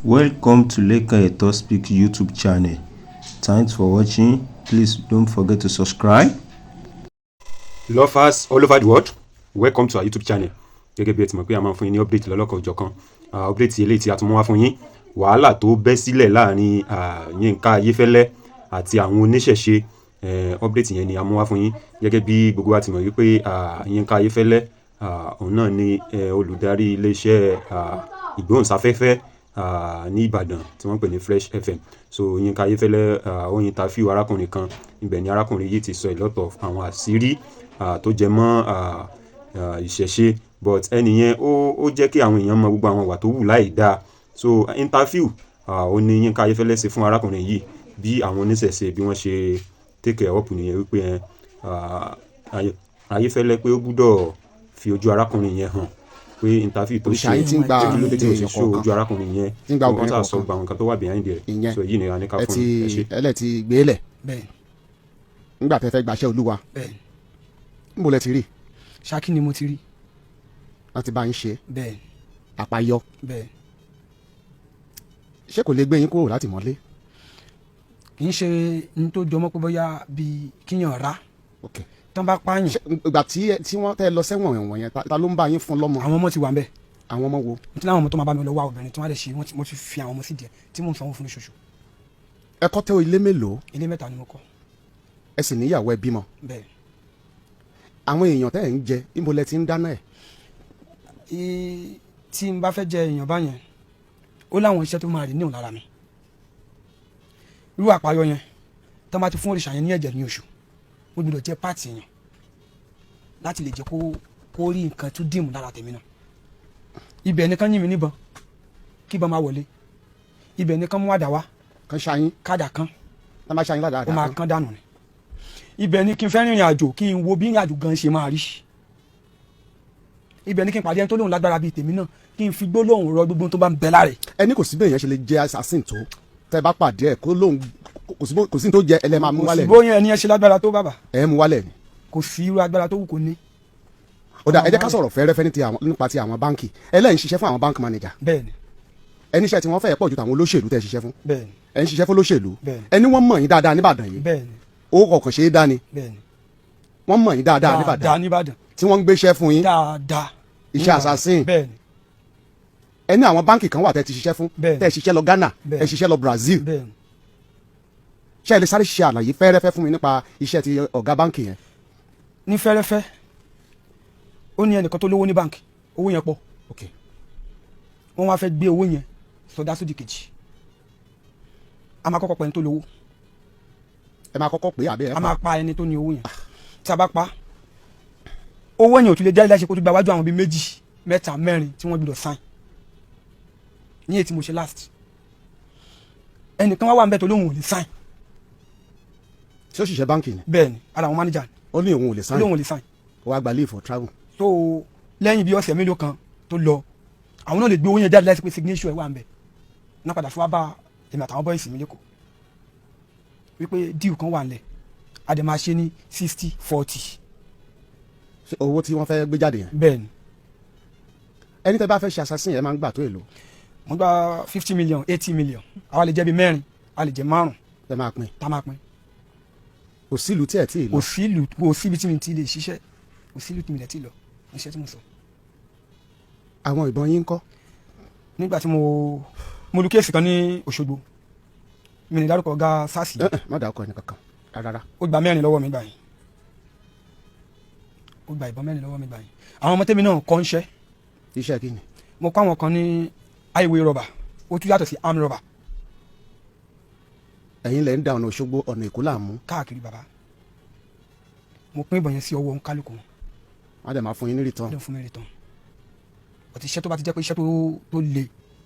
Welcome to Leka Eto Speak YouTube channel. Thanks for watching. Please don't forget to subscribe. Lovers all over the world, welcome to our YouTube channel. Gẹ́gẹ́ bí ẹ ti mọ̀ pé a máa ń fún yín ní update lọ́lọ́kan òjọ̀kan. Update eléyìí tí a tún mú wá fún yín. Wàhálà tó bẹ́ sílẹ̀ láàrin Yinka Ayefele àti àwọn oníṣẹ̀ṣe. Update yẹn ni a mú wá fún yín. Gẹ́gẹ́ bí gbogbo wa ti mọ̀ wípé Yinka Ayefele òun náà ni olùdarí iléeṣẹ́ ìgbóhùnsáfẹ́fẹ́ ní Ìbàdàn tí wọ́n pè ní Fresh FM. So Yinka Ayefele ó interview arákùnrin kan. Ibẹ̀ ni arákùnrin yìí ti sọ a lot of àwọn àṣírí tó jẹ mọ́ ìṣẹ̀ṣe, but ẹni yẹn ó jẹ́ kí àwọn èèyàn mọ gbogbo àwọn ìwà tó wù láì dáa. So interview ó ní Yinka Ayefele ṣe fún arákùnrin yìí bí àwọn oníṣẹ̀ṣe bí wọ́n ṣe take care up nìyẹn wípé Ayefele pé ó gbúdọ̀ fi ojú arákùnrin yẹn hàn pé interview tó ṣe kí ló dé tí ó ṣe show ojú arákùnrin yẹn tó kọ́ sà sọ gba àwọn nǹkan tó wà behind rẹ̀. So èyí ni a ní ká fún ẹ ṣe. ẹlẹ́ ti gbé lẹ̀ nígbà tẹ́ fẹ́ gbaṣẹ́ olúwa níbo lẹ ti rí. Ṣákí ni mo ti rí. láti bá yín ṣe. bẹ́ẹ̀. àpáyọ. bẹ́ẹ̀. ṣé kò lè gbé yín kúrò láti mọ́lé. kì í ṣe ní tó jọmọ́ pé bóyá bíi kíyàn rà. ok tán bá pààyàn. ìgbà tí wọ́n tẹ́ lọ sẹ́wọ̀n ẹ̀wọ̀n yẹn ta ló ń bá yín fún lọ́mọ. àwọn ọmọ ti wà ń bẹ̀. àwọn ọmọ wo. mo ti láwọn ọmọ tó máa bá mi lọ wá obìnrin tí wọ́n á lè ṣe mo ti fi àwọn ọmọ sí díẹ̀ tí mò ń sanwó fún lóṣooṣù. ẹ kọ́ tẹ́ ilé mélòó. ilé 3 ni mo kọ́. ẹ sì níyàwó ẹ bímọ. bẹ́ẹ̀. àwọn èèyàn tẹ́ ẹ̀ ń jẹ níbo lẹ ti ń dáná ẹ̀. tí n bá fẹ́ jẹ èèyàn báyẹn ó láwọn iṣẹ́ tó máa rí níhùn lára mi. irú àpáyọ yẹn tó máa ti fún òrìṣà yẹn ní ẹ̀jẹ̀ ní oṣù mo gbọ́dọ̀ jẹ́ páàtì yẹn láti lè jẹ́ kó rí nǹkan tó dìmú lára tèmi náà. ibẹ̀ nìkan yín mi níbọn kí ìbọn máa wọlé. ibẹ̀ nìkan mú àdá wá. kan ṣáyín. kádà kan. tá máa ṣáyín ládàá ó máa kán dànù ni. ibẹ̀ ni kí n fẹ́ rìnrìn àjò kí n wo bí ìrìn àjò gan ṣe máa rí. ibẹ̀ ni kí n pàdé ẹni tó lóun lágbára bíi tèmi náà kí n fi gbólóhùn rọ gbogbo tó bá ń bẹ láre. ẹni kò sí bẹ́ẹ̀ yẹn ṣe lè jẹ́ assassin tó tẹ́ bá pàdé ẹ̀ kó lóun kò sí tó jẹ ẹlẹ́ máa mú wálẹ̀ ni. kò sí bóyá ẹni ẹ ṣe lágbára tó bàbá. ẹ mú wálẹ̀ ni. kò sí irú agbára tó wù kó ní. ó dà ẹ jẹ́ ká sọ̀rọ̀ fẹ́rẹ́fẹ́ nípa ti àwọn báǹkì ẹlẹ́yìn ṣiṣẹ́ fún àwọn bank manager. bẹ́ẹ̀ni. ẹni iṣẹ́ tí wọ́n fẹ́ pọ̀ ju tàwọn olóṣèlú tẹ́ ṣiṣẹ́ fún. bẹ́ẹ̀ni. ẹ ń ṣiṣẹ́ fún olóṣèlú. bẹ́ẹ̀ni. ẹni wọ́n mọ̀ yín dáadáa níbàdàn yìí. bẹ́ẹ̀ni. owó kọ̀ọ̀kan ṣe é dá ni. bẹ́ẹ̀ni. wọ́n mọ̀ yín dáadáa níbàdàn. tí wọ́n ń gbéṣẹ́ fún yín. dáadáa. iṣẹ́ assassin. bẹ́ẹ̀ni. ẹni àwọn báǹkì kan wà tẹ́ ti ṣiṣẹ́ fún. bẹ́ẹ̀ni. tẹ́ ṣiṣẹ́ lọ Ghana. ẹ ṣiṣẹ́ lọ Brazil. bẹ́ẹ̀ni. ṣé ẹ lè sáré ṣe àlàyé fẹ́rẹ́fẹ́ fún mi nípa iṣẹ́ ti ọ̀gá báǹkì yẹn. ní fẹ́rẹ́fẹ́ ó ní ẹnìkan tó lówó ní báǹkì owó yẹn pọ̀. ok wọ́n wá fẹ́ gbé owó yẹn sọdá sódì kejì. a máa kọ́kọ́ pa ẹni tó lówó. ẹ máa kọ́kọ́ pè é àbí ẹ pa. a máa pa ẹni tó ní owó yẹn. tí a bá pa owó yẹn ò tún lè jáde láṣẹ kó tó gba wájú àwọn bíi 2, 3, 4 tí wọ́n gbọ́dọ̀ sign. ní èyí tí mo ṣe last ẹnìkan wá wà ń bẹ tó lóhùn ò lè sign. ṣé ó ṣiṣẹ́ báǹkì ni. bẹ́ẹ̀ni ara àwọn manager ni. ó ní òun ò lè sign. lóhùn ò lè sign. ó wá gba leave for travel. tó lẹ́yìn bí ọ̀sẹ̀ mélòó kan tó lọ àwọn náà lè gbé owó yẹn jáde láti pé signature ẹ̀ wà ń bẹ̀ náà padà fún wa bá èmi àtàwọn bọ́ìsì mi lẹ́kọ̀ọ́ wípé deal kan wà nílẹ̀ a dẹ̀ máa ṣe ní 60-40. ṣé owó tí wọ́n fẹ́ gbé jáde yẹn. bẹ́ẹ̀ni. ẹni tẹ́ bá fẹ́ ṣe assassin yẹn máa ń gbà tó èlò. mo gba 50 million 80 million àwa lè jẹ́ bíi 4 a lè jẹ́ 5. ẹ máa pín. tá máa pín. kò sílùú tí ẹ tí ì lọ. kò síbi tí mi ti lè ṣiṣẹ́ kò sílùú tí mi lè ti lọ iṣẹ́ tí mo sọ. àwọn ìbọn yín ń kọ́. nígbà tí mo lu kéèsì kan ní Òṣogbo mi ní dárúkọ ọ̀gá sars yìí. má dárúkọ ẹni kankan rárá. ó gba 4 lọ́wọ́ mi gbà yín. ó gba ìbọn 4 lọ́wọ́ mi gbà yín. àwọn ọmọ tẹ́mi náà kọ́ ń ṣẹ́. iṣẹ́ kí ni. mo kọ́ àwọn kan ní highway rubber ó tún yàtọ̀ sí arm rubber. ẹ̀yin lẹ ń da ọ̀nà Òṣogbo ọ̀nà Èkó láàmú. káàkiri bàbá mo pín ìbọn yẹn sí ọwọ́ kálukú. wọ́n á dẹ̀ máa fún yín ní return. wọ́n dẹ̀ fún mi return. ọtí iṣẹ́ tó bá ti jẹ́ pé iṣẹ́ tó le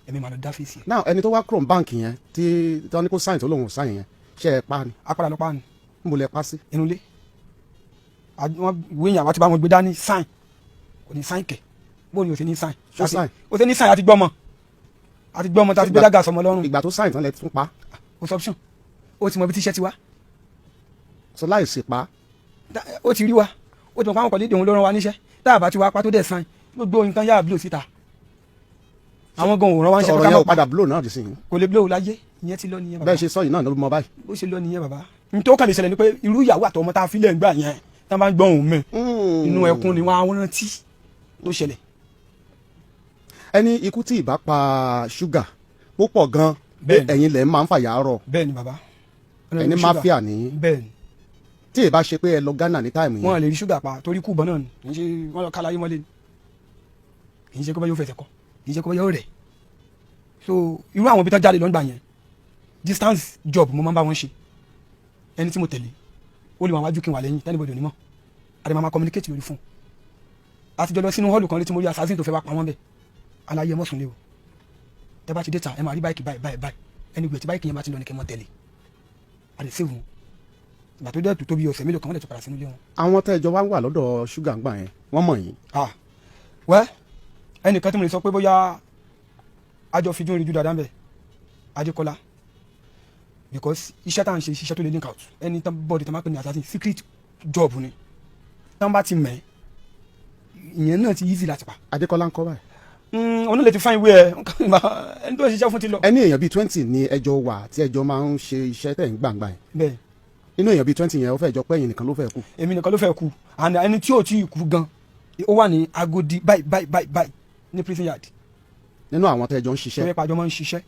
ẹ̀mí màá lọ dá fèsì. náà ẹni tó wá kúrò báǹkì yẹn tí wọ́n ní kó sáyìn tó lòun ò sáyìn yẹn ṣe é pa ni. apàdà lọ pa ni. ń bolẹ̀ pa sí. inú ilé wọ́n ìwé yẹn àwa ti bá wọn gbé dání sáìn kò ní sáìn kẹ̀ bóun ni o ti ní sáìn. ṣó sáìn. o ti ní sáìn àti gbọ́mọ tí a ti gbé dága sọmọ lọ́rùn. ìgbà tó sáyìn tán lẹ tún pa. o sọ option o ti mọ ibi tí iṣẹ́ ti wá. sọ láì sí pa. o ti rí wa o ti mọ̀ pé àwọn kọ̀ọ̀lẹ́dẹ̀ òun ló rán wa níṣẹ́ tá a bá ti wá pa tó dẹ̀ sáìn gbogbo nǹkan yára blue síta àwọn gan òwòrán wa ń ṣe ọ̀rọ̀ yẹn ò padà blow náà dì sí yìí. kò lè blow láyé ìyẹn ti lọ nìyẹn bàbá. bẹ́ẹ̀ ṣe sọ yìí náà ló mọ báyìí. bó ṣe lọ nìyẹn bàbá. n tó kàn lè ṣẹlẹ̀ ni pé irú ìyàwó àtọmọ tá a fi lẹ̀ ń gbà yẹn tá a bá ń gbọ́ òun mẹ́ inú ẹkún ni wọ́n á rántí tó ṣẹlẹ̀. ẹni ikú tí ìbá pa ṣúgà púpọ̀ gan ẹ̀yin lẹ̀ máa ń fàyà rọ̀. bẹ́ẹ̀ ni bàbá. ẹni máfíà ní. bẹ́ẹ̀ ni. tí ìbá ṣe pé ẹ lọ Ghana ní táìmù yẹn. wọn lè rí ṣúgà pa torí kú bọ́n náà ni kì í ṣe wọn lọ kálá yín mọ́lẹ̀ ni kì í ṣe kó bá yóò fẹsẹ̀ kọ kì í ṣe kó bá yóò rẹ̀ so irú àwọn ibi tán jáde lọ́ngbà yẹn distance job mo máa ń bá wọn ṣe ẹni tí mo tẹ̀lé ó lè wà wájú kí n wà lẹ́yìn tẹ́nibọ̀dì onímọ̀ àdèmọ̀ máa communicate lórí fún un àtijọ́ lọ sínú hall kan létí mo rí assassin tó fẹ́ wá pa wọ́n bẹ́ẹ̀ Alaye ẹ mọ̀sùn lé o tẹ́ bá ti dé ta ẹ máa rí báyìí báyìí ẹni gbé tí báyìí yẹn bá ti lọ ní kẹ́ mọ́ tẹ̀lé àdè sèwọ̀n ìgbà tó dẹ̀ tó tóbi ọ̀sẹ̀ mélòó kan wọ́n lè tó padà sínú ilé wọn. àwọn tẹ́jọ wá ń wà lọ́dọ̀ ṣúgà ń gbà yẹn wọ́n mọ̀ yín. wẹ́ ẹnìkan tí mo lè sọ pé bóyá àjọ fi dún rí ju dáadáa ń bẹ̀ Adékọ́lá because iṣẹ́ tá à ń ṣe iṣẹ́ tó lè link out ẹni tán bọ́ọ̀dì tán máa pè ní assassin secret job ni tán bá ti mẹ́ ìyẹn náà ti easy láti pa. Adékọ́lá ń kọ́ báyìí. òun náà lè ti fáìn wé ẹ ẹni tó ń ṣiṣẹ́ fún ti lọ. ẹni èèyàn bíi 20 ni ẹjọ́ wà tí ẹjọ́ máa ń ṣe iṣẹ́ tẹ̀ ń gbàngbà yẹn. bẹ́ẹ̀ inú èèyàn bíi 20 yẹn ó fẹ́ jọ pé ẹ̀yin nìkan ló fẹ́ kú. èmi nìkan ló fẹ́ kú and ẹni tí ò tí ì kú gan ó wà ní Agodi báyìí ní prison yard. nínú àwọn tẹ́jọ́ ń ṣiṣẹ́. tó yẹ pàjọ́ máa ń ṣiṣẹ́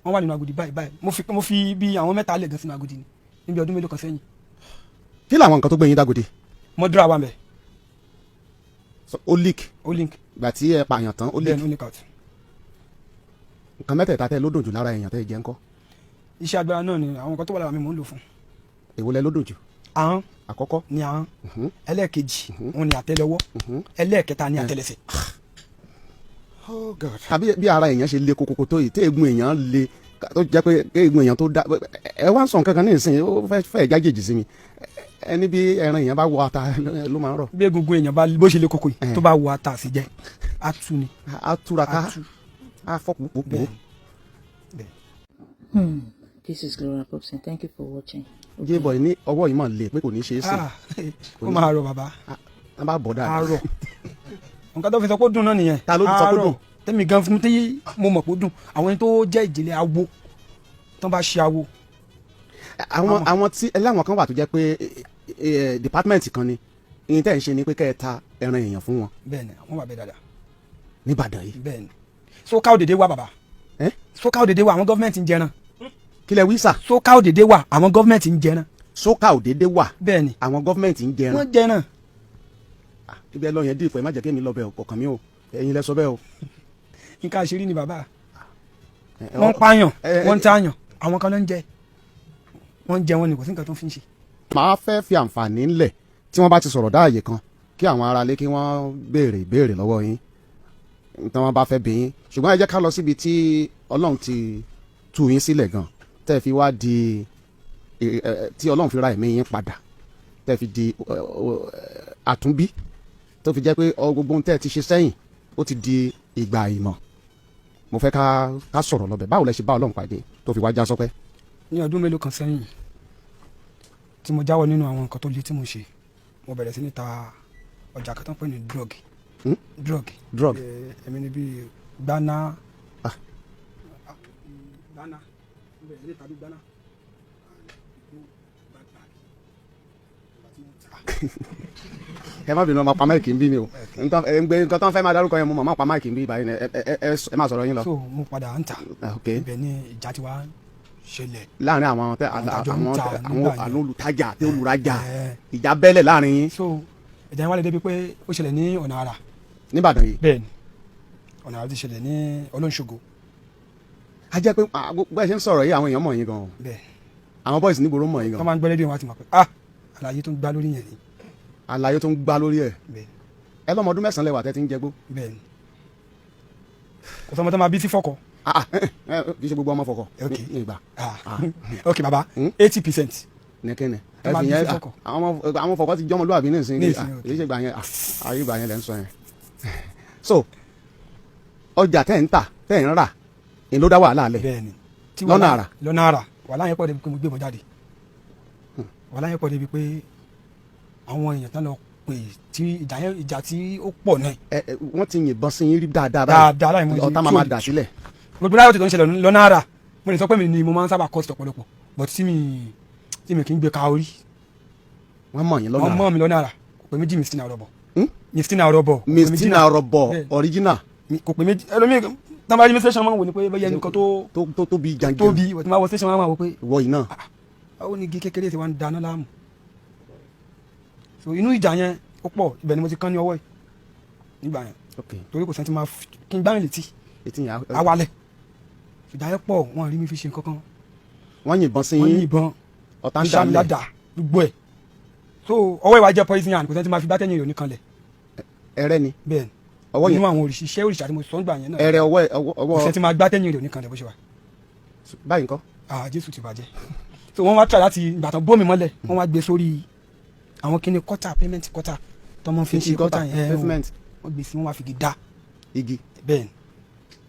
wọ́n wà nínú Agodi báyìí mo fi bí àwọn mẹ́ta lẹ̀ gan sínú Agodi ni níbi ọdún mélòó kan sẹ́yìn. kí làwọn nǹkan tó gbé yín dágodi. mọ́dúrà wà mẹ́. ó leak. link. ìgbà tí ẹ pààyàn tán ó leak. bẹ́ẹ̀ ni ó leak out. nǹkan mẹ́tẹ̀ẹ̀ta tẹ́ ló dùn jù lára èèyàn tẹ́ jẹ́ ńkọ́. iṣẹ́ agbára náà ni àwọn nǹkan tó wà lára mi mò ń lò fún. èwo lẹ ló dùn jù. ahọ́n àkọ́kọ́ ni ahọ́n ẹlẹ́ẹ̀kejì òun ni àtẹ́lẹwọ́ ẹlẹ́ẹ̀kẹta ni àtẹ́lẹsẹ̀. oh God. tàbí bí ara èèyàn ṣe le kokoko tó yìí tí eegun èèyàn le tó jẹ́ pé eegun èèyàn tó dá ẹ wá ń sọ nǹkan kan ní ìsìn ó fẹ́ jájèjì sí mi ẹni bí ẹran èèyàn bá wọ ata ló máa ń rọ. bí egungun èèyàn bá bó ṣe le koko yìí tó bá wọ ata sí jẹ á tú ni. á túra ká á fọ́ pòpò. This is Gloria Popson. Thank you for watching. J-boy ní ọwọ́ yìí máa le pé kò ní ṣe é sìn. ó máa rọ bàbá. a bá bọ̀ dáadáa. á rọ nǹkan tó fi sọ pé ó dùn náà nìyẹn. ta ló sọ pé ó dùn. tẹ́mi gan fún tí mo mọ̀ pé ó dùn àwọn ẹni tó jẹ́ ìjìnlẹ̀ awo tó bá ṣe awo. àwọn tí ẹlẹ́wọ̀n kan wà tó jẹ́ pé department kan ni ìyẹn tẹ̀ ń ṣe ni pé kẹ́ ẹ ta ẹran èèyàn fún wọn. bẹ́ẹ̀ni àwọn wà bẹ́ẹ̀ dáadáa. níbàdàn yìí. bẹ́ẹ̀ni sókà òdèdè wà bàbá. sókà òdèdè wà àwọn gọ́fìmẹ̀ntì ń jẹran. kílẹ̀ wísà. sókà òdèdè wà àwọn gọ́fìmẹ̀ntì ń jẹran. sókà òdèdè wà. bẹ́ẹ̀ni àwọn gọ́fìmẹ̀ntì ń jẹran. wọ́n jẹran. ibi ẹ lọ yẹn dìpọ̀ ẹ má jẹ́ kí mi lọ bẹ̀ ọkàn mi o ẹ̀yin lẹ sọ bẹ́ẹ̀ o. nǹkan àṣírí ni bàbá wọ́n pààyàn wọ́n ń tààyàn àwọn kan ló ń jẹ wọ́n ń jẹ wọn ni kò sí nǹkan tó ń fi ń ṣe. màá fẹ́ fi àǹfààní ńlẹ̀ tí wọ́n bá ti sọ̀rọ̀ dáàyè kan kí àwọn aráalé kí wọ́n béèrè ìbéèrè lọ́wọ́ yín tí wọ́n bá fẹ́ bí yín ṣùgbọ́n ẹ jẹ́ ká lọ síbi tí Ọlọ́run ti tú yín sílẹ̀ gan tẹ́ fi wá di tí Ọlọ́run fi ra ẹ̀mí yín padà tẹ́ fi di àtúnbí tó fi jẹ́ pé gbogbo ohun tẹ́ ti ṣe sẹ́yìn ó ti di ìgbà ìmọ̀ mo fẹ́ ká sọ̀rọ̀ lọ́bẹ̀ báwo lẹ ṣe bá Ọlọ́run pàdé tó fi wá já sọpẹ́. ní ọdún mélòó kan sẹ́yìn tí mo jáwọ́ nínú àwọn nǹkan tó le tí mo ṣe mo bẹ̀rẹ̀ sí ní ta ọjà kan tó ń pè ní drug èmi ni bíi gbaná gbaná bẹ̀rẹ̀ sí ní tàbí gbaná ẹ má bínú ọmọ pa máìkì ń bí mi o nǹkan tó ń fẹ́ máa dárúkọ yẹn mo mọ̀ máa pa máìkì ń bí báyìí ẹ máa sọ̀rọ̀ yín lọ. so mo padà ń ta ibẹ̀ ni ìjà ti wá ṣẹlẹ̀. láàrin àwọn olùtajà àti olùrajà ìjà bẹ́lẹ̀ láàrin yín. so ìjà yẹn wá lè débi pé ó ṣẹlẹ̀ ní ọ̀nà àrà. níbàdàn yìí. bẹ́ẹ̀ni ọ̀nà àrà ti ṣẹlẹ̀ ní Olóńṣogbo. a jẹ́ pé bẹ́ẹ̀ ṣe ń sọ̀rọ̀ yìí àwọn èèyàn mọ̀ yín gan-an. bẹ́ẹ̀ àwọn boys nígboro mọ̀ yín gan-an. tó máa ń gbẹ́ rédíò wọn á ti mọ̀ pé Alaye tó ń gbá lórí yẹn ni. Alaye tó ń gbá lórí ẹ̀. ẹ lọ́mọ ọdún 9 lẹ́wà tẹ́ ti ń jẹgbó. bẹ́ẹ̀ni kò sọmọ tó máa bí sí fọkọ. kì í ṣe gbogbo ọmọ fọkọ. ok baba 80%. nìkẹ́ni ẹ fi yẹn àwọn fọkọ ti jọmọ lóàbí nísìnyí kì í ṣe gbà yẹn ayé gbà yẹn lẹ́ ń sọ yẹn. so ọjà tẹ́ ń tà tẹ́ ń rà ń ló dá wàhálà lẹ̀. bẹ́ẹ̀ni lọ́nà àrà. lọ́nà àrà wàhálà yẹn pọ̀ débi pé mo gbé bọ̀ jáde wàhálà yẹn pọ̀ débi pé àwọn èèyàn tán lọ pé tí ìjà tí ó pọ̀ náà. Wọ́n ti yìnbọn sí yín rí dáadáa láì mọ̀ ọ̀tá máa dà sílẹ̀. gbogbo láyọ̀ tó ń ṣẹlẹ̀ lọ́nà ara mo lè sọ pé mi ni mo máa ń sábà kọ́sì ọ̀pọ̀lọpọ̀ but tí mi kì í gbé ka orí. Wọ́n mọ̀ yín lọ́nà ara. wọ́n mọ̀ mi lọ́nà ara kò pé méjì Mistina Ọ̀rọ̀bọ̀. Mistina Ọ̀rọ̀bọ̀ original. kò pé méjì ẹlòmíì tọ́ba yìí station máa ń wò ni pé bẹ́ẹ̀ yẹn nǹkan tó tóbi jàǹgì. tóbi wọ́n ti máa wọ station máa ń wò pé. wọ yìí náà. àwọn onígi kékeré ti wá ń dáná láàmú. so inú ìjà yẹn ó pọ̀ ibẹ̀ ni mo ti kán ní ọwọ́ yìí nígbà yẹn. torí kò sẹ́ni tí máa kí n gbá mi létí. awalẹ̀ ìjà yẹn pọ̀ wọ́n rí mi fi ṣe nǹkan kan. wọ́n yìnbọn sí yín. wọ́n yìnbọn ọ̀tá ń dà lẹ̀ ìṣàmìlàdà gbogbo ẹ̀. so ọwọ́ ìwà jẹ́ poison hand kò sẹ́ni tí máa fi bátẹ́yìn rẹ̀ oníkanlẹ̀. ẹrẹ́ ni. bẹ́ẹ̀ ọwọ́ yẹn nínú àwọn òrìṣẹ́ òrìṣà tí mo sọ ń gbà yẹn náà. ẹrẹ́ ọwọ́ kò sẹ́ni tí máa gbátẹ́yìn rẹ̀ oníkanlẹ̀ bó ṣe wà. báyìí ńkọ́. Jésù ti bàjẹ́. so wọ́n wá try láti ìgbà tán bómi mọ́lẹ̀ wọ́n wá gbé sórí àwọn kíní kọ́tà payment kọ́tà tọmọ fi ṣe kọ́tà yẹn wọ́n gbé sí wọ́n wá fi igi dá. igi. bẹ́ẹ̀ ni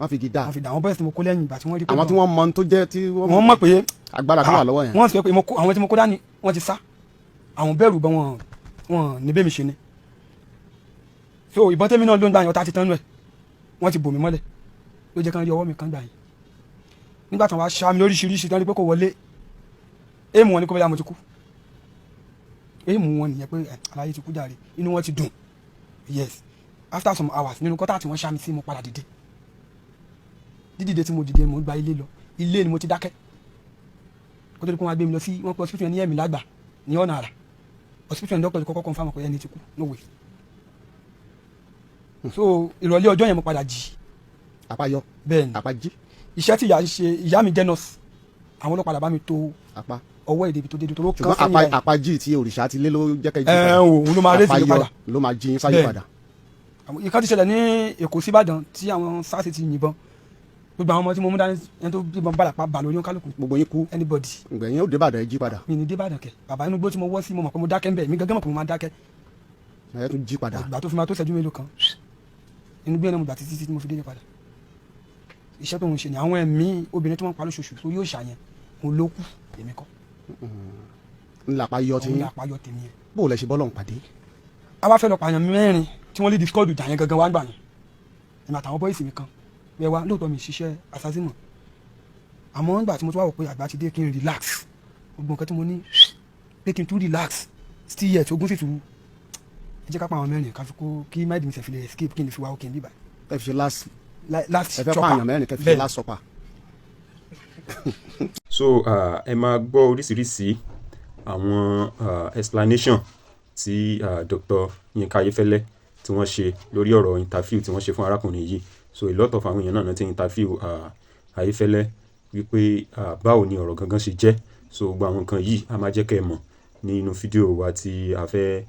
wọ́n fi igi dá. wọ́n fi dá àwọn bọ́ọ̀sì tí mo kó lẹ́yìn ìgbà tí wọ́n rí pé. àwọn tí wọ́n mọ tó jẹ́ tí wọ́n mọ̀ pé agbára kan wà lọ́wọ́ yẹn. wọ́n sọ pé àwọn tí mo kó dání wọ́n ti sá àwọn bẹ́ẹ̀rù bọ́ wọn ní bẹ́ẹ̀ mi ṣe ni. so ìbọn tẹ́mi náà ló ń gbà yẹn ọ̀tá ti tán nù ẹ̀ wọ́n ti bò mí mọ́lẹ̀ ló jẹ́ kán rí ọwọ́ mi kan gbà yẹn. nígbà tí wọ́n wá ṣá mi lóríṣiríṣi tán rí pé kò wọlé èèmù wọn ni kó bẹ́ẹ̀ mo ti kú èèmù wọn nìyẹn pé Alaye ti kú jàre inú wọn ti dùn yes after some hours nínú kọ́tà tí wọ́n ṣá mi sí mo padà dìde dídìde tí mo dìde mo gba ilé lọ ilé ni mo ti dákẹ́ kó tó di kó wọn gbé mi lọ sí wọn pé hospital ní ẹ̀mí lágbà ní ọ̀nà àrà hospital ní doctor ti kọ́kọ́ confirm pé ẹni ti kú no way so ìrọ̀lẹ́ ọjọ́ yẹn mo padà jí. àpáyọ bẹ́ẹ̀ ni àpájí. iṣẹ́ tí ìyá ń ṣe ìyá mi jẹ́ nọ́ọ̀sì àwọn ọlọ́pàá bá mi tó apá ọwọ́ èdè ibi tó dédé tó ló kàn sí yẹn. ṣùgbọ́n àpájí tí òrìṣà ti lé ló jẹ́ kẹ́ jí padà. òun ló máa rẹ́sì mi padà. ló máa jí yín sáyé padà. ìkan ti ṣẹlẹ̀ ní Èkó síbàdàn tí àwọn SARS ti yìnbọn gbogbo àwọn ọmọ tí mo mú dání ẹni tó bíbọn bàlàpá bà lórí kálukú. gbogbo yín kú anybody. ìgbẹ̀yìn ó débàdàn ẹ jí padà. mi ní débàdàn kẹ bàbá inú gbó tí mo wọ́ sí mo mọ̀ pé mo dákẹ́ ń bẹ̀ mi gángan mọ̀ pé mo máa dákẹ́. ẹ tún jí padà. ìgbà tó fi máa tó ṣẹ́jú mélòó kan inú gbé náà mo gbà títí tí mo fi délé padà. iṣẹ́ tó ń ṣe ni àwọn ẹ̀mí obìnrin tí wọ́n pa lóṣooṣù tó yóò ṣàyẹn kò ló kù èmi kọ́. ńlapa yọ tí tèmi yẹn. bó o lẹ ṣe bọ́lọ̀ ń pàdé. a bá fẹ́ lọ pààyàn mẹ́rin tí wọ́n lè discord jà yẹn gangan wá gbà yẹn ìmọ̀ àtàwọn bọ́ìsì mi kan bẹ́ẹ̀ wá lóòótọ́ mi ṣiṣẹ́ assassin àmọ́ nígbà tí mo tún wá wò pé àgbà ti dé kí n relax gbogbo nǹkan tí mo ní pé kí n tún relax still yet ogún sì tún ẹ jẹ́ ká pa àwọn mẹ́rin ká fi kó kí mind mi sẹ̀ fi lè escape kí n lè fi wá òkè níbà. ẹ fi ṣe last chopper ẹ fẹ́ pààyàn mẹ́rin kẹ́ fi ṣe last chopper. so ẹ máa gbọ́ oríṣiríṣi àwọn explanation tí Dr. Yinka Ayefele tí wọ́n ṣe lórí ọ̀rọ̀ interview tí wọ́n ṣe fún arákùnrin yìí so a lot of àwọn èèyàn náà ti interview Ayefele wípé báwo ni ọ̀rọ̀ gangan ṣe jẹ́ so gbogbo àwọn nǹkan yìí a máa jẹ́ kẹ́ ẹ mọ̀ nínú fídíò wa tí a fẹ́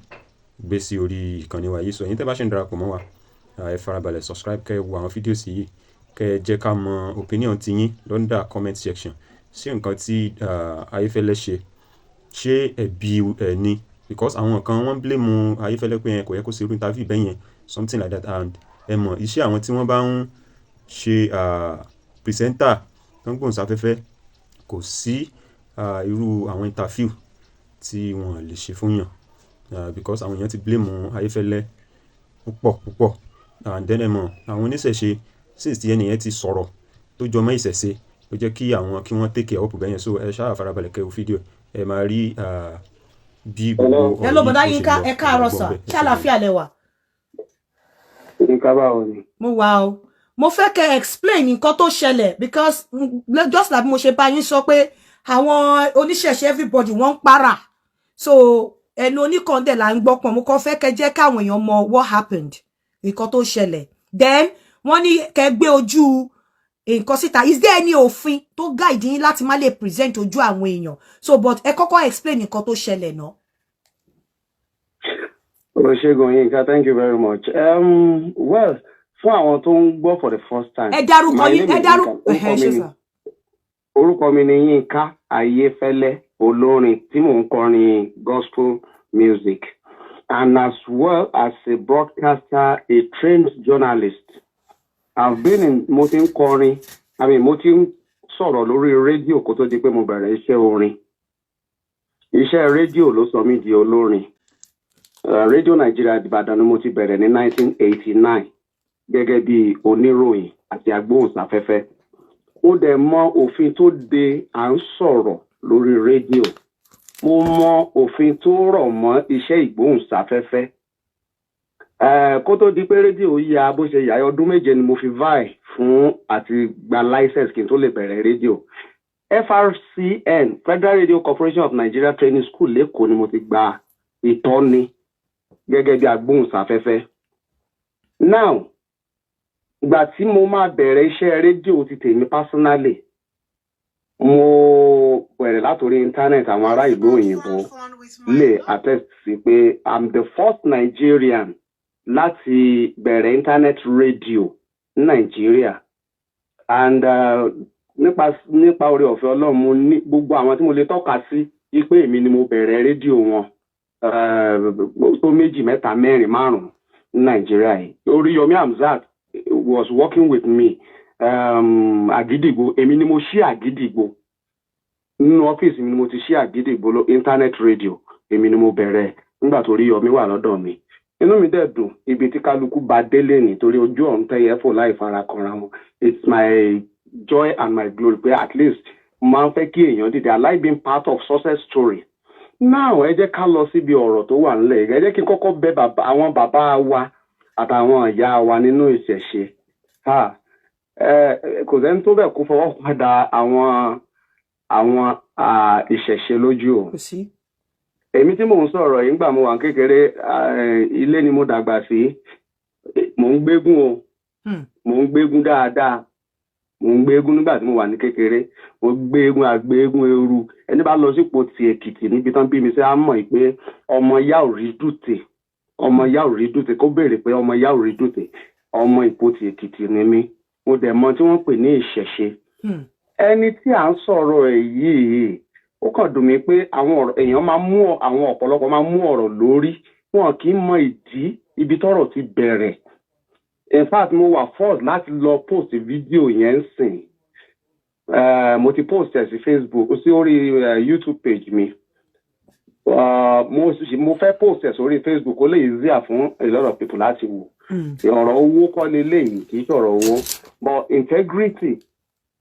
gbé sí orí ìkànnì wa yìí so ẹ̀yin tẹ́ bá ṣe ń darapọ̀ mọ́ wa ẹ farabalẹ̀ subscribe kẹ́ ẹ wo àwọn fídíò sí yìí kẹ́ ẹ jẹ́ ká mọ opinion ti yín lọ́ndà comment section sí nǹkan tí Ayefele ṣe ẹ̀bi ẹ̀ ni because àwọn kan wọ́n blame Ayefele pé kò yẹ kó ṣe irú interview bẹ́ẹ̀ yẹn something like that and ẹ mọ̀ iṣẹ́ àwọn tí wọ́n bá ń ṣe presenter tó ń gbóhùnsáfẹ́fẹ́ kò sí irú àwọn interview tí wọ́n lè ṣe fún yàn because àwọn èèyàn ti blame Ayefele púpọ̀ and then ẹ mọ̀ àwọn oníṣẹ̀ṣe since tí ẹnìyẹn ti sọ̀rọ̀ tó jọmọ́ ìṣẹ̀ṣe ó jẹ́ kí àwọn kí wọ́n take care up bẹ́yẹn so ẹ ṣáà farabalẹ̀ kẹ́ wo fídíò ẹ máa rí bí gbogbo hello bọ̀dá Yinka ẹ káàárọ̀ sà kí àlàáfíà lẹ wà. Yinka báwo ni. mo wà o mo fẹ́ kẹ́ explain nǹkan tó ṣẹlẹ̀ because just like mo ṣe bá yín sọ pé àwọn oníṣẹ̀ṣe everybody wọ́n ń para so ẹnu oníkàndẹ̀ là ń gbọ́pọ̀ mo kàn fẹ́ kẹ́ jẹ́ káwọn èèyàn mọ what happened nǹkan tó ṣẹlẹ̀ then wọ́n ní kẹ́ gbé ojú nǹkan síta is there any òfin tó guide yín láti má lè present ojú àwọn èèyàn so but ẹ kọ́kọ́ explain nǹkan tó ṣẹlẹ̀ náà. Ṣẹ́gun Yinka, thank you very much. Well, fún àwọn tó ń gbọ́ for the first time. Ẹ dárúkọ yín ẹ dárúkọ orúkọ mi ni Yinka Ayefele, olórin tí mò ń kọrin gospel music and as well as a broadcaster, a trained journalist. I've been in mo ti ń kọrin, mo ti ń sọ̀rọ̀ lórí rédíò kó tó di pé mo bẹ̀rẹ̀ iṣẹ́ orin. Iṣẹ́ rédíò ló sọ mí di olórin. Radio Nigeria Ìbàdàn ni mo ti bẹ̀rẹ̀ ní 1989 gẹ́gẹ́ bí oníròyìn àti agbóhùnsáfẹ́fẹ́. Ó dẹ̀ mọ òfin tó de à ń sọ̀rọ̀ lórí rédíò. Mo mọ òfin tó rọ̀ mọ́ iṣẹ́ ìgbóhùnsáfẹ́fẹ́. Kó tó di pé rédíò ya bó ṣe yà ọdún 7 ni mo fi vie fún àti gba license kí n tó lè bẹ̀rẹ̀ rédíò. FRCN, Federal Radio Corporation of Nigeria Training School lẹ́kọ̀ọ́ ni mo ti gba ìtọ́ni gẹ́gẹ́ bí agbóhùnsáfẹ́fẹ́. Now, ìgbà tí mo máa bẹ̀rẹ̀ iṣẹ́ rédíò ti tèmi personally, mo bẹ̀rẹ̀ látòrí internet. Àwọn ará ìlú òyìnbó lè attest sí pé I'm the first Nigerian láti bẹ̀rẹ̀ internet radio ní Nigeria. And nípa oore ọ̀fẹ́ Ọlọ́run, mo ní gbogbo àwọn tí mo lè tọ́ka sí pé èmi ni mo bẹ̀rẹ̀ rédíò wọn tó 2, 3, 4, 5 ní Nigeria yìí. Oríyọmí Hamzat was working with me. Àgídìgbò, èmi ni mo ṣí Àgídìgbò. Nínú ọ́fíìsì mi ni mo ti ṣí Àgídìgbò internet radio. Èmi ni mo bẹ̀rẹ̀ nígbà tó Oríyọmí wà lọ́dọ̀ mi. Inú mi dẹ̀ dùn ibi tí kálukú bá délé nítorí ojú ọ̀run tẹ́yẹ fò láì fara kanra wọn. It's my joy and my glory pé at least máa ń fẹ́ kí èèyàn dìde. I like being part of success story. Now ẹ jẹ́ ká lọ síbi ọ̀rọ̀ tó wà nílẹ̀. Ẹ jẹ́ kí n kọ́kọ́ bẹ̀ àwọn bàbá wa àtàwọn ìyá wa nínú ìṣẹ̀ṣe. Kò sẹ́ni tó bẹ̀ kó fọwọ́ padà àwọn ìṣẹ̀ṣe lójú o. Èmi tí mò ń sọ̀rọ̀ yìí nígbà mo wà kékeré, ilé ni mo dàgbà sí. Mò ń gbégún o. Mò ń gbégún dáadáa. Mò ń gbégún nígbà tí mo wà ní kékeré. Mo gbégún àgbégún eru. Ẹni bá lọ sípò ti Èkìtì níbi tán bí mi sí á mọ̀ pé ọmọ yá ò rí dùtè. Ọmọ yá ò rí dùtè. Kó béèrè pé ọmọ yá ò rí dùtè. Ọmọ Ìpó ti Èkìtì ni mí. Mo dẹ̀ mọ̀ tí wọ́n pè ní ìṣẹ̀ṣe. Ẹni tí à ń sọ̀rọ̀ yìí, ó kàn dùn mí pé àwọn èèyàn máa mú àwọn ọ̀pọ̀lọpọ̀ máa mú ọ̀rọ̀ lórí. Wọn kì í mọ ìdí ibi tọ́rọ̀ ti bẹ̀rẹ̀. In fact, mo wà forced láti lọ post fídíò yẹn sìn. Mo ti post ẹ̀ sí Facebook, sí orí YouTube page mi. Mo fẹ́ post ẹ̀ sórí Facebook ó lè easier fún a lot of people láti wò. Ọ̀rọ̀ owó kọ́ leléyìí, kì í ṣọ̀rọ̀ owó. But integrity,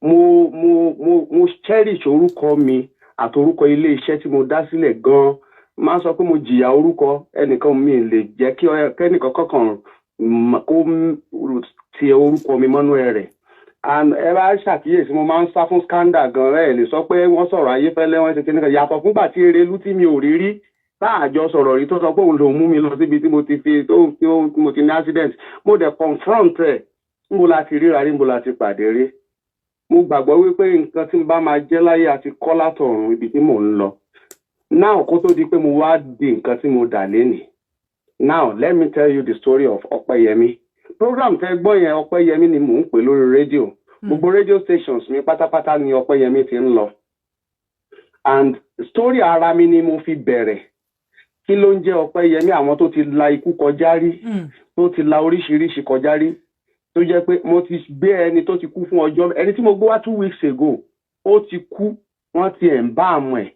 mo cherish orúkọ mi àti orúkọ ilé iṣẹ́ tí mo dá sílẹ̀ gan-an. Máa sọ pé mo jìyà orúkọ ẹnìkan mi lè jẹ́ kí ẹnìkan kọ̀ọ̀kan kó ti orúkọ mi mọ́nú rẹ̀. And ẹ bá ṣàkíyèsí mo máa ń sá fún scandal gan-an. Lè sọ pé wọ́n sọ̀rọ̀ Ayefele wọ́n ṣe kí nìkan yàtọ̀ fúngbà tí Erelú tí mi ò rí rí táàjọ sọ̀rọ̀ rí tó sọ pé òun lòún mú mi lọ síbi tí mo ti ní accident. Mo dẹ̀ confront ẹ̀ níbo la ti ríra rí, níbo la ti pàdé rí. Mo gbàgbọ́ wípé nǹkan tí n bá máa jẹ́ láyé àti kọ́ látọ̀run ibi tí mò ń lọ. Now kó tó di pé mo wá di nǹkan tí mo dà lénìí. Now let me tell you the story of Ọpẹ́yẹmí. Program tẹ́ gbọ́ yẹn Ọpẹ́yẹmí ni mò ń pè lórí rédíò. Gbogbo radio stations mi pátápátá ni Ọpẹ́yẹmí ti ń lọ. And story ara mi ni mo fi bẹ̀rẹ̀. Kí ló ń jẹ́ Ọpẹ́yẹmí? Àwọn tó ti la ikú kọjá rí, tó ti la oríṣiríṣi kọjá rí, tó jẹ́ pé mo ti gbé ẹni tó ti kú fún ọjọ́, ẹni tí mo gbé wá 2 weeks ago, ó ti kú, wọ́n ti ẹ̀ ń bá àmọ́ ẹ̀.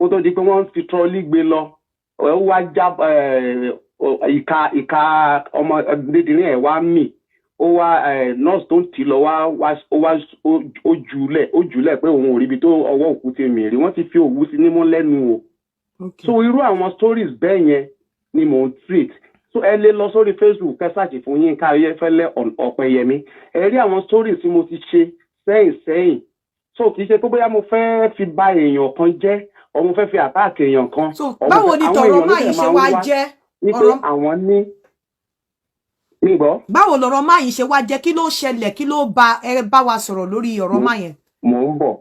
Ó tó di pé wọ́n fi trọ́lí gbé lọ. Ó wá já ìka ọmọ ọdúnlédìrín ẹ̀ wá mì. Ó wá nọ́ọ̀sì tó ń tì lọ ó jùlẹ̀ pé òun ò ríbi tó ọwọ́ òkú ti mì rí. Wọ́n ti fi òwú sí nímú lẹ́nu o. So irú àwọn stories bẹ́ẹ̀ yẹn ni mò ń treat. So ẹ lè lọ sórí Facebook kẹsàkì fún Yinka Ayefele Ọpẹ́yẹmí. Ẹ rí àwọn stories tí mo ti ṣe sẹ́yìn. So kì í ṣe pé bóyá mo fẹ́ fi bà èèyàn kan jẹ́ or mo fẹ́ fi àtàkì èèyàn kan. So báwo ni tọ̀rọ̀ máa yìí ṣe wá jẹ́? Nítorí àwọn ní nígbọ́. Báwo lọ̀rọ̀ máa yìí ṣe wá jẹ́? Kí ló ṣẹlẹ̀? Kí ló bá wa sọ̀rọ̀ lórí ọ̀rọ̀ máa yẹn? Mò ń bọ̀.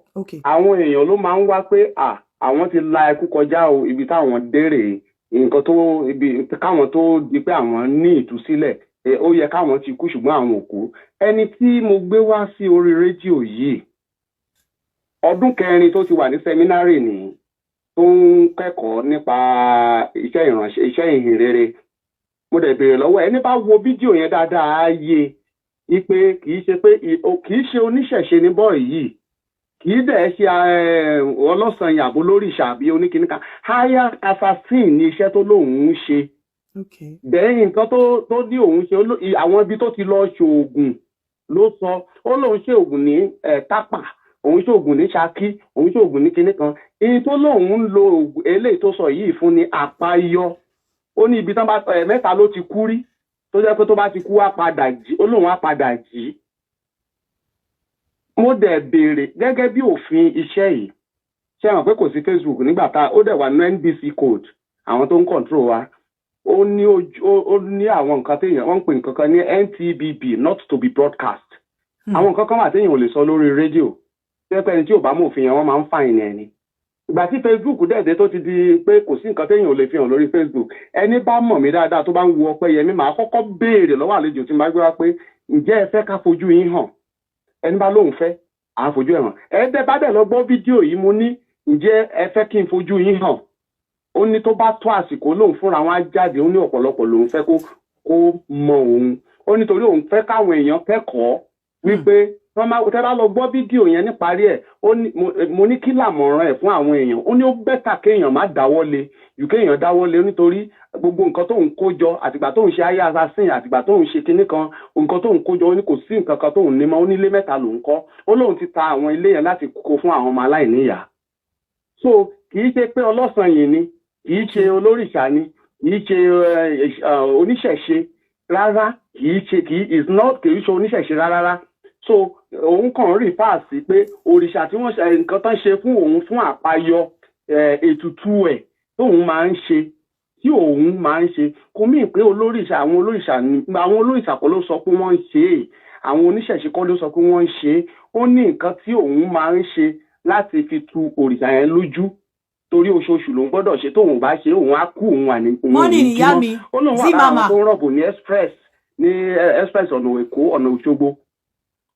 Àwọn èèyàn ló máa ń wá pé àwọn ti la ikú kọjá o, ibi táwọn dérè nǹkan tó ibi káwọn tó di pé àwọn ní ìtúsílẹ̀ ó yẹ káwọn ti kú ṣùgbọ́n àwọn ò kú. Ẹni tí mo gbé wá sí orí rédíò yìí ọdún 4 tó ti wà ní sẹ́mínárì ní tó ń kẹ́kọ̀ọ́ nípa iṣẹ́ ìránṣẹ́ iṣẹ́ ìhìnrere. Mo dẹ̀ béèrè lọ́wọ́ ẹni bá wo fídíò yẹn dáadáa á yé i pé kì í ṣe oníṣẹ̀ṣe ní bọ́ọ̀ yìí. kì í dẹ̀ ṣe ọlọ́sàn yàbò lórí ìṣàbí oníkìníkà hired assassin ní iṣẹ́ tó lóun ń ṣe. bẹ́ẹ̀ nǹkan tó ní òun ṣe àwọn ibi tó ti lọ ṣoògùn ló sọ ó lóun ṣe òògùn ní tápà òun ṣe òògùn ní ṣakí òun ṣe òògùn ní kinní kan èyí tó lóun ń lo òògùn eléyìí tó sọ yìí fún ni àpáyọ ó ní ibi tán bá mẹ́ta ló ti kú rí tó jẹ́ pé tó bá ti kú á padà jí ó lóun á padà jí. mo dẹ̀ béèrè gẹ́gẹ́ bí òfin iṣẹ́ yìí ṣe hàn pé kò sí Facebook nígbà tá ó dẹ̀ wà ní NBC code àwọn tó ń control wa ó ní àwọn nǹkan téèyàn wọ́n ń pè nǹkan kan ní NTBB not to be broadcast àwọn nǹkan kan wà téèyàn ò lè sọ lórí rédíò pé ẹni tí ò bá mọ̀ òfin yẹn wọ́n máa ń fàìn ẹni ìgbà tí Facebook dẹ̀dẹ̀ tó ti di pé kò sí nǹkan téèyàn ò lè fi hàn lórí Facebook ẹni bá mọ̀ mí dáadáa tó bá ń wo Ọpẹ́yẹmí màá kọ́kọ́ béèrè lọ́wọ́ àlejò tí màá gbé wá pé ǹjẹ́ ẹ fẹ́ ká fojú yín hàn ẹni bá lóun fẹ́ à ń fojú ẹ̀ hàn ẹ̀ẹ́dẹ́ bá dẹ̀ lọ gbọ́ fídíò yìí mo ní ǹjẹ́ ẹ fẹ́ kí n fojú yín hàn ó ní tó bá tó àsìkò lóun fúnra wọn á jáde ó ní ọ̀pọ̀lọpọ̀ lòun fẹ́ kó mọ òun ó nítorí òun fẹ́ káwọn èèyàn kẹ́kọ̀ọ́ wípé tẹ́ bá lọ gbọ́ fídíò yẹn níparí ẹ̀ mo ní kí làmọ̀ràn ẹ̀ fún àwọn èèyàn ó ní ó bẹ́tà kéèyàn má dáwọ́lé ju kéèyàn dáwọ́lé nítorí gbogbo nǹkan tó ń kó jọ àtìgbà tó ń ṣe ayé assassin àtìgbà tó ń ṣe kinní kan nǹkan tó ń kó jọ ó ní kò sí nǹkan kan tó ń ní mọ́ ó ní ilé mẹ́ta lòún kọ́ ó lóun ti ta àwọn ilé yẹn láti kó fún àwọn ọmọ aláìníyàá so kì í ṣe pé ọlọ́sàn yìí ni kì í ṣe olórìṣà ni kì í ṣe oníṣẹ̀ṣe rárá kì í ṣe oníṣẹ̀ṣe rárá so òun kàn rí páàsì pé òrìṣà tí wọ́n ṣe nǹkan tán ṣe fún òun fún àpáyọ ètùtù ẹ̀ tóun máa ń ṣe tí òun máa ń ṣe kò mí pé àwọn olórìṣà kọ́ ló sọ pé wọ́n ń ṣe é àwọn oníṣẹ̀ṣe kọ́ ló sọ pé wọ́n ń ṣe é ó ní nǹkan tí òun máa ń ṣe láti fi tu òrìṣà yẹn lójú torí oṣooṣù ló ń gbọ́dọ̀ ṣe tóun bá ṣe òun á kú òun wà ní òun mọ́nì nìyá mi ó lóun wà láwọn tó ń rọ̀bù ní express ọ̀nà Èkó ọ̀nà Òṣogbo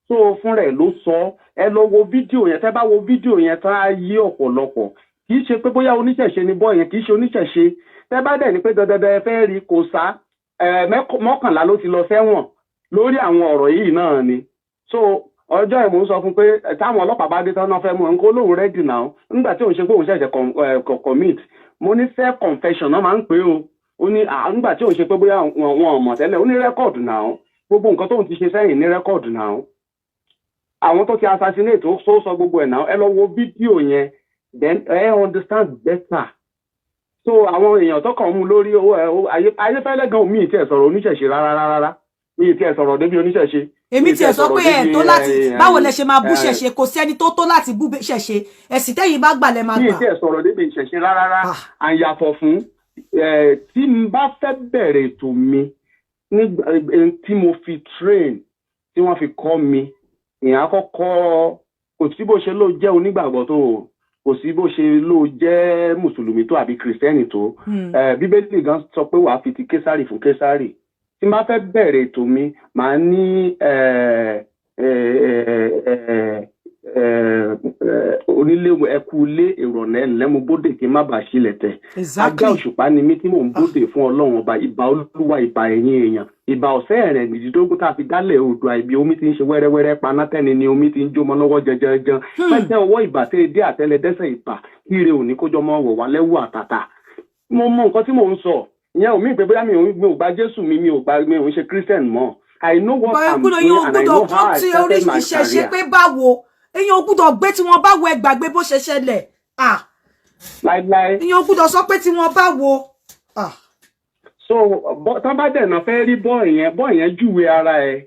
so fún rẹ̀ ló sọ ẹ lọ wo fídíò yẹn tẹ́ bá wo fídíò yẹn tán á yé ọ̀pọ̀lọpọ̀ kì í ṣe pé bóyá oníṣẹ̀ṣe ni bọ́ yẹn kì í ṣe oníṣẹ̀ṣe tẹ́ bá dẹ̀ ní pé dandan ẹ fẹ́ rí kò sá 11 ló ti lọ sẹ́wọ̀n lórí àwọn ọ̀rọ̀ yìí náà ni so ọjọ́ ìmọ̀ ń sọ fún pé táwọn ọlọ́pàá bá dé tán náà fẹ́ mú ẹ̀ ń kó lóun rẹ́dì náà nígbà tí òun ṣe pé òun ṣẹ̀ṣẹ̀ commit mo ní fair confession náà máa ń pè ó ní nígbà tí òun ṣe pé bóyá wọn ò mọ̀ tẹ́lẹ̀ ó ní rẹ́kọ̀dù náà gbogbo nǹkan tóun ti ṣe sẹ́yìn ní rẹ́kọ̀dù náà àwọn tó ti assassinate ó sọ gbogbo ẹ̀ náà ẹ lọ wo fídíò yẹn then ẹ understand better so àwọn èèyàn tó kàn mú lórí Ayefele gan mi ì tiẹ̀ sọ̀rọ̀ oníṣẹ̀ṣe rárá mi ì tiẹ̀ sọ̀rọ̀ débi oníṣẹ̀ṣe èmi tiẹ̀ sọ pé ẹ̀ tó láti báwo lẹ ṣe máa bú ṣẹ̀ṣe kò sẹ́ni tó láti bú ṣẹ̀ṣe ẹ̀sìn tẹ́yìn bá gbà lẹ máa gbà. mi ì tiẹ̀ sọ̀rọ̀ débi ìṣẹ̀ṣe rárá àyàfọ̀ fún tí n bá fẹ́ bẹ̀rẹ̀ ètò mi tí mo fi train tí wọ́n fi kọ́ mi ìyẹn àkọ́kọ́ kò sí bó ṣe ló jẹ́ onígbàgbọ́ tó kò sí bó ṣe ló jẹ́ mùsùlùmí tó àbí kìrìsìtẹ́nì tó bíbélì gan sọ pé wàá fi ti késàrì fún késàrì tí máa fẹ́ bẹ̀rẹ̀ ètò mi màá ní onílé ẹkú ilé ìrọ̀lẹ́ lẹ́mu bóde kí n má bàa ṣílẹ̀ tẹ̀ ajá òṣùpá ni mí tí mò ń bóde fún ọlọ́run ọba ìbà olúwa ìbà ẹ̀yìn èèyàn ìbà ọ̀sẹ́ rẹ̀ nìdídógún tá a fi dálẹ̀ odò àìbí omi ti ń ṣe wẹ́rẹ́wẹ́rẹ́ panátẹ́ni ni omi ti ń jómọ lọ́wọ́ jẹjẹrẹ pẹ́tẹ́ ọwọ́ ìbà tẹ́ dé àtẹlẹdẹ́sẹ̀ ìbà kíre òní kójọ mọ́ wọ̀ wá lẹ́wọ́ àtàtà mo mọ nǹkan tí mò ń sọ ìyẹn omi ìpè bóyá mi ò gba Jésù mi ò ń ṣe Christian mọ́ I know what I'm doing and I know how I started my career. èyàn ò gbúdọ̀ gbé tí wọ́n bá wo ẹgbàgbé bó ṣe ṣẹlẹ̀ èyàn ò gbúdọ̀ sọ pé tí wọ́n bá wo. so tán bá dẹ̀ náà fẹ́ rí bọ́ọ̀ yẹn júwe ara ẹ̀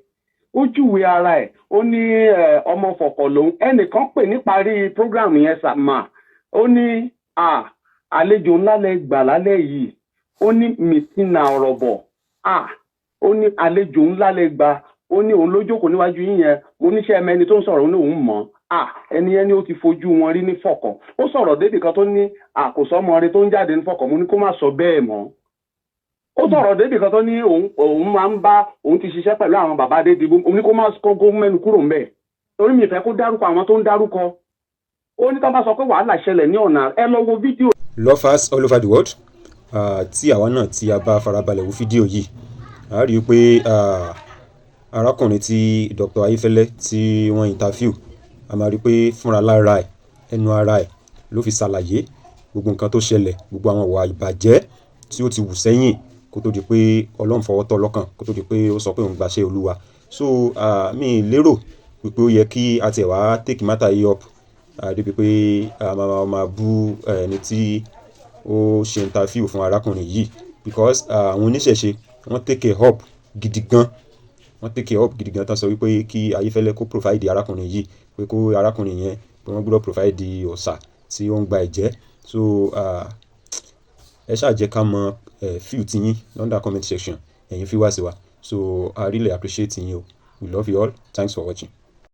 ó júwe ara ẹ̀ ó ní ọmọ fọ̀kọ̀ lòun ẹnìkan pè níparí program yẹn sàmà ó ní àlejò ńlá lẹ gbà lálẹ́ yìí ó ní mìtínà ọ̀rọ̀ bọ̀ ó ní àlejò ńlá lẹ gbà ó ní òun ló jókòó níwájú yín yẹn mo níṣẹ́ ẹmẹni tó ń sọ̀rọ̀ ó ní òun mọ̀ ẹni ó ti fojú wọn rí ní fọ̀kọ̀ ó sọ̀rọ̀ débì kan tó ní àkóso ọmọ rẹ tó ń jáde ní fọ̀kọ̀ mo ní kó má sọ bẹ́ẹ̀ mọ́ ó sọ̀rọ̀ débì kan tó ní òun máa ń bá òun ti ṣiṣẹ́ pẹ̀lú àwọn bàbá Adédìbò mo ní kó má kó mẹ́nu kúrò ń bẹ̀ torí mi fẹ́ kó dárúkọ àwọn tó ń dárúkọ ó ní ká bá sọ pé wàhálà ṣẹlẹ̀ ní ọ̀nà ẹ lọ wo fídíò. Lovers all over the world tí àwa náà tí a bá farabalẹ̀ wo fídíò yìí a rí i pé arákùnrin tí Dr. Ayefele tí wọ́n interview a máa rí pé fúnra lára ẹ̀ ẹnu ara ẹ̀ ló fi ṣàlàyé gbogbo nǹkan tó ṣẹlẹ̀, gbogbo àwọn ìwà ìbàjẹ́ tí ó ti wù sẹ́yìn kó tó di pé Ọlọ́run fọwọ́ tọ́ lọ́kàn, kó tó di pé ó sọ pé òun gbaṣẹ́ Olúwa. So mi lérò wípé ó yẹ kí a tiẹ̀ wá take matter yìí up débi pé a máa bú ẹni tí ó ṣe interview fún arákùnrin yìí, because àwọn oníṣẹ̀ṣe wọ́n take it up gidi gan, wọ́n take it up gidi gan tán sọ wípé kí Ayefele kó provide arákùnrin yìí, pé kó arákùnrin yẹn pé wọ́n gbọ́dọ̀ provide ọ̀sà tí ó ń gba ẹ̀jẹ̀. So ẹ ṣáà jẹ́ ká mọ feel ti yín under comment section, ẹ̀yin fi wá sí wa. So I really appreciate yín o. We love you all. Thanks for watching.